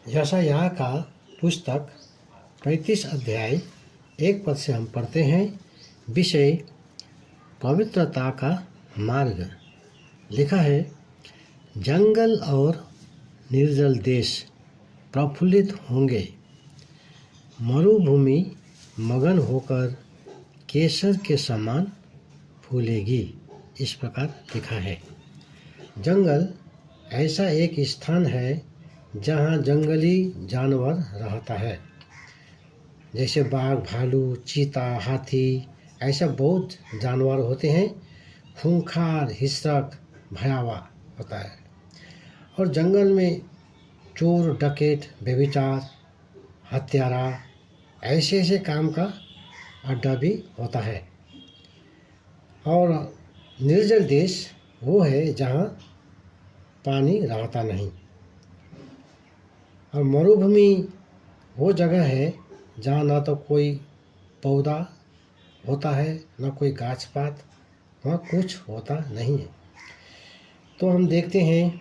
यशायाह का पुस्तक 35 अध्याय 1 पद से हम पढ़ते हैं। विषय पवित्रता का मार्ग। लिखा है, जंगल और निर्जल देश प्रफुल्लित होंगे, मरुभूमि मगन होकर केसर के समान फूलेगी। इस प्रकार लिखा है। जंगल ऐसा एक स्थान है जहाँ जंगली जानवर रहता है, जैसे बाघ, भालू, चीता, हाथी, ऐसा बहुत जानवर होते हैं। खूंखार, हिंसक, भयावह होता है। और जंगल में चोर, डकैत, व्यभिचार, हत्यारा, ऐसे ऐसे काम का अड्डा भी होता है। और निर्जल देश वो है जहाँ पानी रहता नहीं। और मरुभूमि वो जगह है जहाँ ना तो कोई पौधा होता है, ना कोई गाछ पात, वहाँ कुछ होता नहीं है। तो हम देखते हैं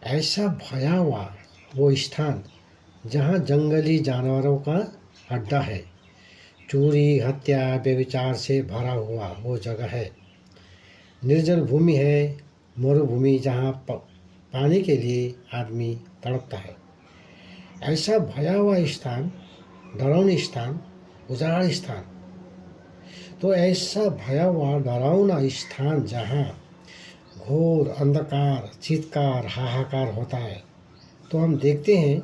ऐसा भयावह वो स्थान जहाँ जंगली जानवरों का अड्डा है, चोरी, हत्या, व्यभिचार से भरा हुआ वो जगह है। निर्जल भूमि है, मरुभूमि जहाँ पानी के लिए आदमी तड़पता है। ऐसा भयावह स्थान, डरावनी स्थान, उजाड़ स्थान। तो ऐसा भयावह डरावना स्थान जहाँ घोर अंधकार, चित्कार, हाहाकार होता है। तो हम देखते हैं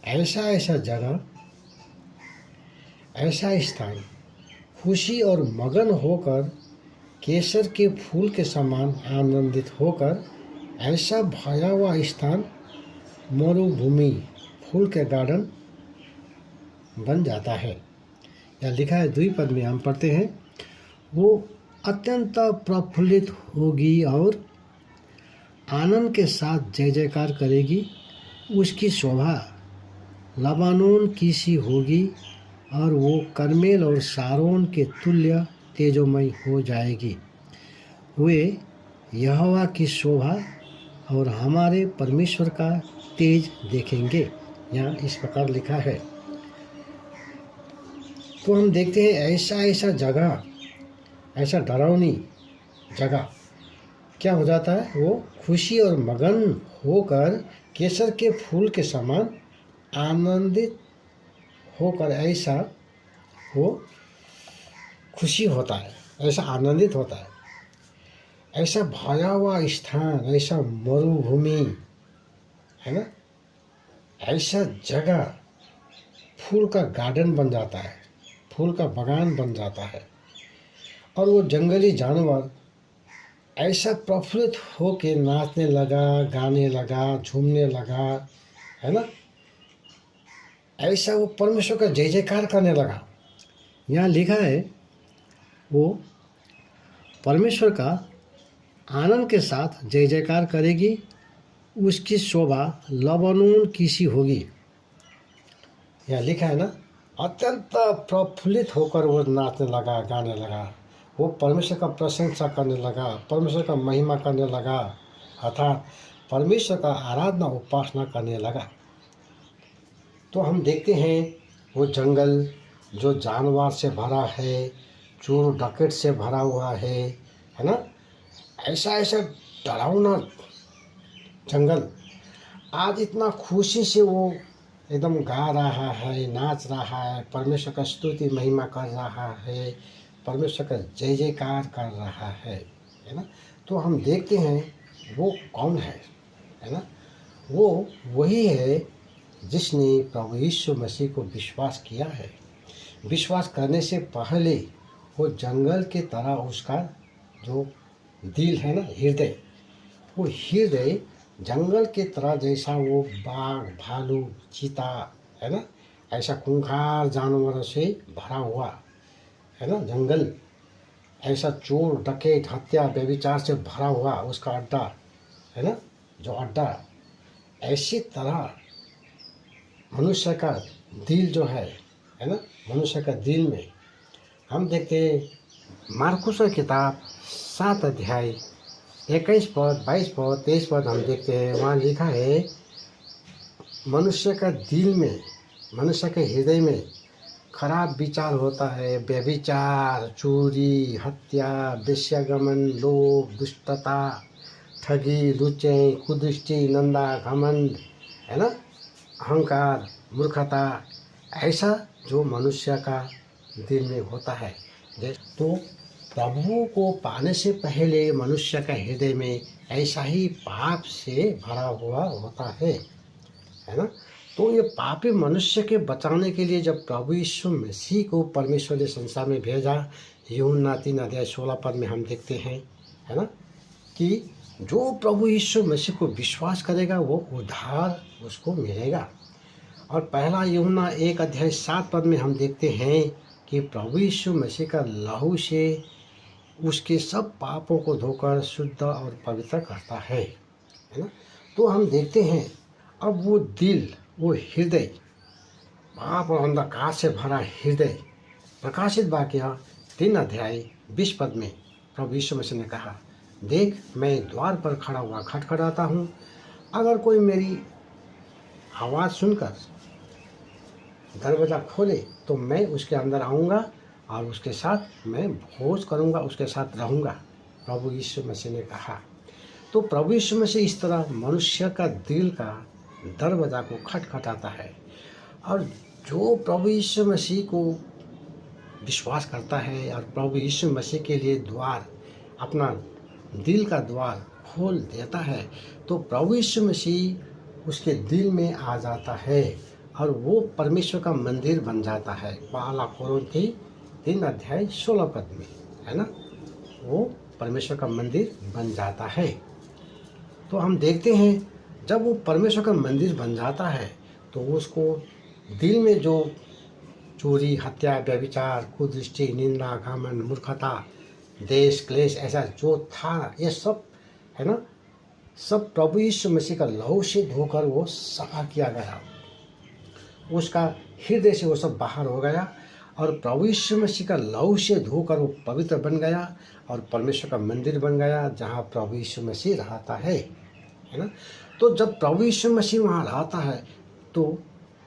ऐसा जगह, ऐसा स्थान खुशी और मगन होकर केसर के फूल के समान आनंदित होकर, ऐसा भयावह स्थान मरुभूमि फूल के गार्डन बन जाता है। यह लिखा है 2 पद में हम पढ़ते हैं, वो अत्यंत प्रफुल्लित होगी और आनंद के साथ जय जयकार करेगी। उसकी शोभा लबानोन की सी होगी और वो कर्मेल और शारोन के तुल्य तेजोमय हो जाएगी। वे यहोवा की शोभा और हमारे परमेश्वर का तेज देखेंगे। यहाँ इस प्रकार लिखा है। तो हम देखते हैं ऐसा जगह, ऐसा डरावनी जगह क्या हो जाता है, वो खुशी और मगन होकर केसर के फूल के समान आनंदित होकर, ऐसा वो खुशी होता है, ऐसा आनंदित होता है। ऐसा भयावह स्थान, ऐसा मरुभूमि है ना, ऐसा जगह फूल का गार्डन बन जाता है, फूल का बागान बन जाता है। और वो जंगली जानवर ऐसा प्रफुल्लित होके नाचने लगा, गाने लगा, झूमने लगा, है ना। ऐसा वो परमेश्वर का जय जयकार करने लगा। यहाँ लिखा है, वो परमेश्वर का आनंद के साथ जय जयकार करेगी। उसकी शोभा लबानोन की सी होगी। यहाँ लिखा है ना, अत्यंत प्रफुल्लित होकर वो नाचने लगा, गाने लगा, वो परमेश्वर का प्रशंसा करने लगा, परमेश्वर का महिमा करने लगा, अर्थात परमेश्वर का आराधना उपासना करने लगा। तो हम देखते हैं वो जंगल जो जानवर से भरा है, चोर डकैत से भरा हुआ है ना। ऐसा डरावना जंगल आज इतना खुशी से वो एकदम गा रहा है, नाच रहा है, परमेश्वर का स्तुति महिमा कर रहा है, परमेश्वर का जय जयकार कर रहा है ना। तो हम देखते हैं वो कौन है ना। वो वही है जिसने प्रभु यीशु मसीह को विश्वास किया है। विश्वास करने से पहले वो जंगल के तरह उसका जो दिल है ना, हृदय, वो हृदय जंगल के तरह जैसा वो बाघ, भालू, चीता है ना, ऐसा खूंखार जानवरों से भरा हुआ है ना जंगल। ऐसा चोर, डकैत, हत्या, व्यभिचार से भरा हुआ उसका अड्डा है ना, जो अड्डा। ऐसी तरह मनुष्य का दिल जो है ना, मनुष्य का दिल में हम देखते हैं मार्कुस की किताब 7 अध्याय 21 पद, 22 पद, 23 पद हम देखते हैं। वहाँ लिखा है, मनुष्य का दिल में, मनुष्य के हृदय में खराब विचार होता है, व्यभिचार, चोरी, हत्या, वेश्यागमन, लोभ, दुष्टता, ठगी, लुच्चे, कुदृष्टि, निंदा, घमंड, है ना, अहंकार, मूर्खता, ऐसा जो मनुष्य का दिल में होता है। तो प्रभु को पाने से पहले मनुष्य का हृदय में ऐसा ही पाप से भरा हुआ होता है ना। तो ये पापी मनुष्य के बचाने के लिए जब प्रभु यीशु मसीह को परमेश्वर ने संसार में भेजा, यूहन्ना 3:16 में हम देखते हैं, है ना, कि जो प्रभु यीशु मसीह को विश्वास करेगा वो उद्धार उसको मिलेगा। और पहला यूहन्ना 1:7 में हम देखते हैं कि प्रभु यीशु मसीह का लहू से उसके सब पापों को धोकर शुद्ध और पवित्र करता है ना। तो हम देखते हैं अब वो दिल, वो हृदय, पाप और अंधकार से भरा हृदय, प्रकाशित वाक्य 3:20 में प्रभु यीशु मसीह ने कहा, देख मैं द्वार पर खड़ा हुआ खटखटाता हूँ, अगर कोई मेरी आवाज़ सुनकर दरवाज़ा खोले तो मैं उसके अंदर आऊँगा और उसके साथ मैं भोज करूँगा, उसके साथ रहूँगा, प्रभु यीशु मसीह ने कहा। तो प्रभु यीशु मसीह इस तरह मनुष्य का दिल का दरवाज़ा को खटखटाता है। और जो प्रभु यीशु मसीह को विश्वास करता है और प्रभु यीशु मसीह के लिए द्वार, अपना दिल का द्वार खोल देता है, तो प्रभु यीशु मसीह उसके दिल में आ जाता है और वो परमेश्वर का मंदिर बन जाता है। पहला कोरिन्थी 3:16 में, है ना, वो परमेश्वर का मंदिर बन जाता है। तो हम देखते हैं जब वो परमेश्वर का मंदिर बन जाता है तो उसको दिल में जो चोरी, हत्या, व्यभिचार, कुदृष्टि, निंदा, घमंड, मूर्खता, देश क्लेश, ऐसा जो था, ये सब, है ना, सब प्रभु यीशु मसीह का लहू से धोकर वो सफा किया गया, उसका हृदय से वो सब बाहर हो गया और प्रभु यीशु मसीह का लहू से धोकर वो पवित्र बन गया और परमेश्वर का मंदिर बन गया जहाँ प्रभु यीशु मसीह रहता है ना। तो जब प्रभु यीशु मसीह वहाँ रहता है तो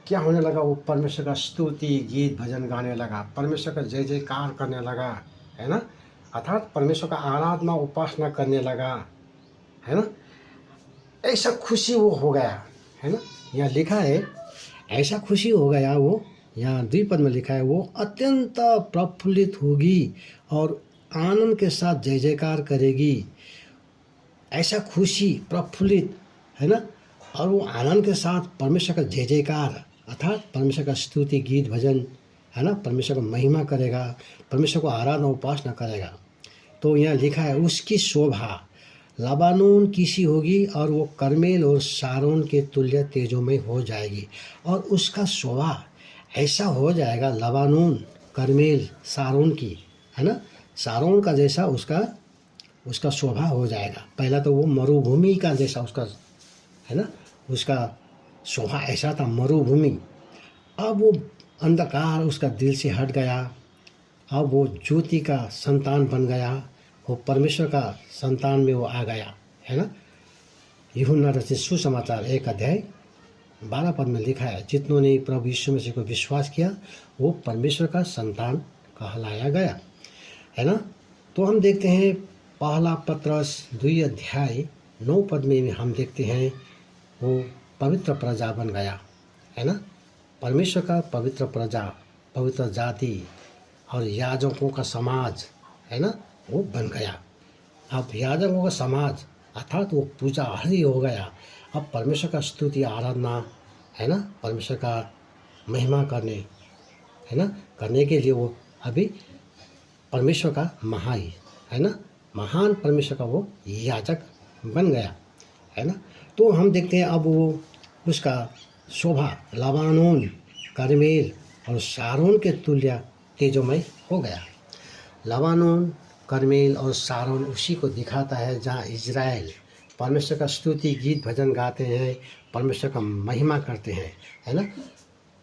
क्या होने लगा, वो परमेश्वर का स्तुति, गीत, भजन गाने लगा, परमेश्वर का जय जयकार करने लगा, है ना, अर्थात परमेश्वर का आराधना उपासना करने लगा, है ना। ऐसा खुशी वो हो गया, है ना। यहाँ लिखा है ऐसा खुशी हो गया वो, यहाँ 2 में लिखा है, वो अत्यंत प्रफुल्लित होगी और आनंद के साथ जय जयकार करेगी। ऐसा खुशी, प्रफुल्लित, है ना, और वो आनंद के साथ परमेश्वर का जय जयकार, अर्थात परमेश्वर का स्तुति, गीत, भजन, है ना, परमेश्वर का महिमा करेगा, परमेश्वर को आराधना उपासना करेगा। तो यहाँ लिखा है उसकी शोभा लबानोन की सी होगी और वो करमेल और शारोन के तुल्य तेजोमय हो जाएगी। और उसका शोभा ऐसा हो जाएगा, लबानोन, करमेल, शारोन की, है ना, शारोन का जैसा उसका शोभा हो जाएगा। पहला तो वो मरुभूमि का जैसा उसका, है ना, उसका शोभा ऐसा था, मरुभूमि। अब वो अंधकार उसका दिल से हट गया, अब वो ज्योति का संतान बन गया, वो परमेश्वर का संतान में वो आ गया, है ना। यूहन्ना रचित सुसमाचार 1:12 में लिखा है, जितनों ने प्रभु यीशु मसीह को विश्वास किया वो परमेश्वर का संतान कहलाया गया, है ना। तो हम देखते हैं पहला पत्रस 2:9 में हम देखते हैं वो पवित्र प्रजा बन गया, है ना, परमेश्वर का पवित्र प्रजा, पवित्र जाति और याजकों का समाज, है ना, वो बन गया। अब याजकों का समाज अर्थात वो पूजा हरि हो गया। अब परमेश्वर का स्तुति, आराधना, है ना, परमेश्वर का महिमा करने, है ना, करने के लिए वो अभी परमेश्वर का महाई, है ना, महान परमेश्वर का वो याजक बन गया, है ना। तो हम देखते हैं अब वो उसका शोभा लबानोन, करमेल और शारोन के तुल्य तेजोमय हो गया। लबानोन, करमेल और शारोन उसी को दिखाता है जहाँ इज़राइल परमेश्वर का स्तुति, गीत, भजन गाते हैं, परमेश्वर का महिमा करते हैं, है ना।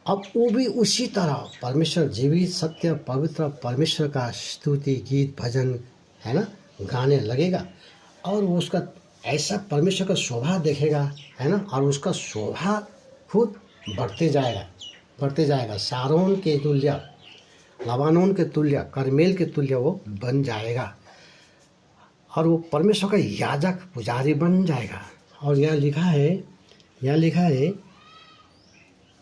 अब वो भी उसी तरह परमेश्वर जीवित, सत्य, पवित्र परमेश्वर का स्तुति, गीत, भजन, है ना, गाने लगेगा और वो उसका ऐसा परमेश्वर का शोभा देखेगा, है ना, और उसका शोभा खुद बढ़ते जाएगा। शारोन के तुल्य, लबानोन के तुल्य, करमेल के तुल्य वो बन जाएगा और वो परमेश्वर का याजक पुजारी बन जाएगा। और यहाँ लिखा है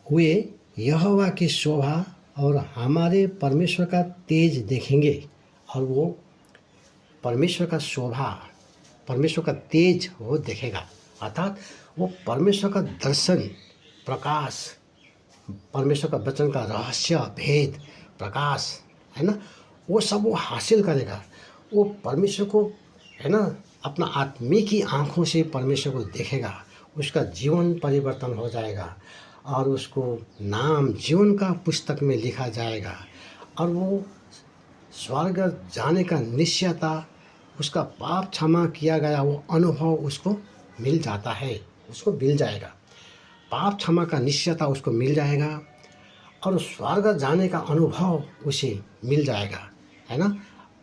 वे यहोवा की शोभा और हमारे परमेश्वर का तेज देखेंगे। और वो परमेश्वर का शोभा, परमेश्वर का तेज वो देखेगा, अर्थात वो परमेश्वर का दर्शन, प्रकाश, परमेश्वर का वचन का रहस्य, भेद, प्रकाश, है ना, वो सब वो हासिल करेगा। वो परमेश्वर को, है ना, अपना आत्मिक आँखों से परमेश्वर को देखेगा। उसका जीवन परिवर्तन हो जाएगा और उसको नाम जीवन का पुस्तक में लिखा जाएगा और वो स्वर्ग जाने का निश्चयता, उसका पाप क्षमा किया गया वो अनुभव उसको मिल जाता है, उसको मिल जाएगा। पाप क्षमा का निश्चयता उसको मिल जाएगा और स्वर्ग जाने का अनुभव उसे मिल जाएगा, है ना।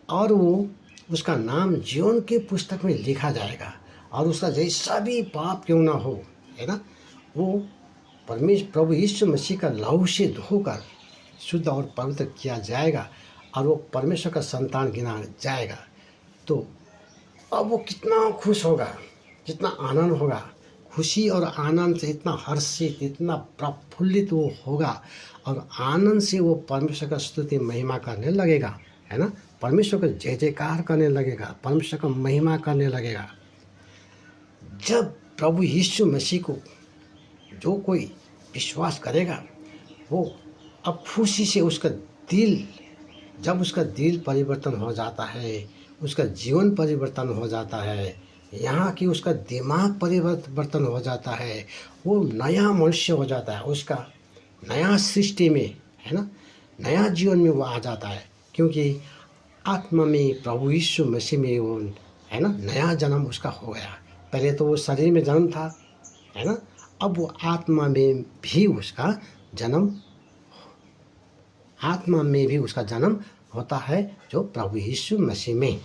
और वो उसका नाम जीवन के पुस्तक में लिखा जाएगा और उसका जैसा भी पाप क्यों ना हो, है ना, वो प्रभु यीशु मसीह का लहू से धोकर शुद्ध और पवित्र किया जाएगा और वो परमेश्वर का संतान गिना जाएगा। तो अब वो कितना खुश होगा, कितना आनंद होगा, खुशी और आनंद से इतना हर्षित, इतना प्रफुल्लित वो होगा और आनंद से वो परमेश्वर का स्तुति महिमा करने लगेगा, है ना। परमेश्वर का जय जयकार करने लगेगा, परमेश्वर का महिमा करने लगेगा। जब प्रभु यीशु मसीह को जो कोई विश्वास करेगा वो अब खुशी से उसका दिल, जब उसका दिल परिवर्तन हो जाता है, उसका जीवन परिवर्तन हो जाता है, यहाँ की उसका दिमाग परिवर्तन हो जाता है, वो नया मनुष्य हो जाता है, उसका नया सृष्टि में, है ना, नया जीवन में वो आ जाता है। क्योंकि आत्मा में प्रभु यीशु मसीह में वो, है ना, नया जन्म उसका हो गया। पहले तो वो शरीर में जन्म था, है ना, अब वो आत्मा में भी उसका जन्म होता है, जो प्रभु यीशु मसीह में।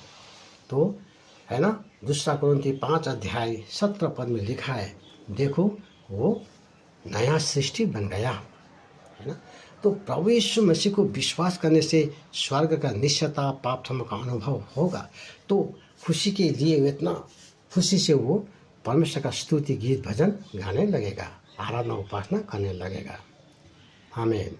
तो, है ना, 2 कुरिन्थी 5:17 में लिखा है, देखो वो नया सृष्टि बन गया, है ना। तो प्रभु यीशु मसीह को विश्वास करने से स्वर्ग का निश्चयता, पाप क्षमा का अनुभव होगा। तो खुशी के लिए इतना खुशी से वो परमेश्वर का स्तुति, गीत, भजन गाने लगेगा, आराधना उपासना करने लगेगा। आमीन।